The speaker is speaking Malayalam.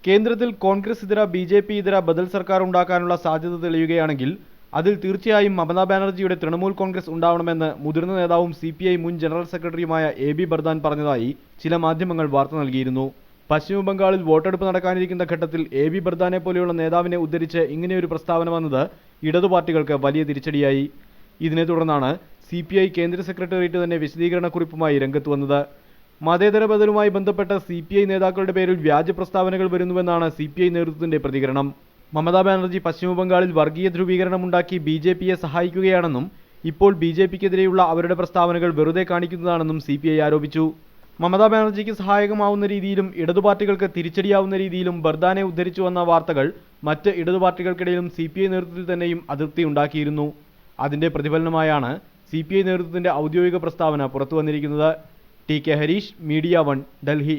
കേന്ദ്രത്തിൽ കോൺഗ്രസ് ഇതര BJP ഇതര ബദൽ സർക്കാർ ഉണ്ടാക്കാനുള്ള സാധ്യത തെളിയുകയാണെങ്കിൽ അതിൽ തീർച്ചയായും മമതാ ബാനർജിയുടെ തൃണമൂൽ കോൺഗ്രസ് ഉണ്ടാവണമെന്ന് മുതിർന്ന നേതാവും CPI മുൻ ജനറൽ സെക്രട്ടറിയുമായ AB ബർദാൻ പറഞ്ഞതായി ചില മാധ്യമങ്ങൾ വാർത്ത നൽകിയിരുന്നു. പശ്ചിമ ബംഗാളിൽ വോട്ടെടുപ്പ് നടക്കാനിരിക്കുന്ന ഘട്ടത്തിൽ AB ബർദാനെ പോലെയുള്ള നേതാവിനെ ഉദ്ധരിച്ച് ഇങ്ങനെയൊരു പ്രസ്താവന വന്നത് ഇടതു പാർട്ടികൾക്ക് വലിയ തിരിച്ചടിയായി. ഇതിനെ തുടർന്നാണ് CPI കേന്ദ്ര സെക്രട്ടേറിയറ്റ് തന്നെ വിശദീകരണക്കുറിപ്പുമായി രംഗത്ത് വന്നത്. മതേതര ബദലുമായി ബന്ധപ്പെട്ട CPI നേതാക്കളുടെ പേരിൽ വ്യാജ പ്രസ്താവനകൾ വരുന്നുവെന്നാണ് CPI നേതൃത്വത്തിന്റെ പ്രതികരണം. മമതാ ബാനർജി പശ്ചിമ ബംഗാളിൽ വർഗീയ ധ്രുവീകരണമുണ്ടാക്കി BJPയെ സഹായിക്കുകയാണെന്നും ഇപ്പോൾ BJPക്കെതിരെയുള്ള അവരുടെ പ്രസ്താവനകൾ വെറുതെ കാണിക്കുന്നതാണെന്നും CPI ആരോപിച്ചു. മമതാ ബാനർജിക്ക് സഹായകമാവുന്ന രീതിയിലും ഇടതുപാർട്ടികൾക്ക് തിരിച്ചടിയാവുന്ന രീതിയിലും ബർദാനെ ഉദ്ധരിച്ചുവന്ന വാർത്തകൾ മറ്റ് ഇടതുപാർട്ടികൾക്കിടയിലും CPI നേതൃത്വത്തിൽ തന്നെയും അതൃപ്തിയുണ്ടാക്കിയിരുന്നു. അതിന്റെ പ്രതിഫലനമായാണ് CPI നേതൃത്വത്തിന്റെ ഔദ്യോഗിക പ്രസ്താവന പുറത്തുവന്നിരിക്കുന്നത്. TK Harish, media 1, Delhi.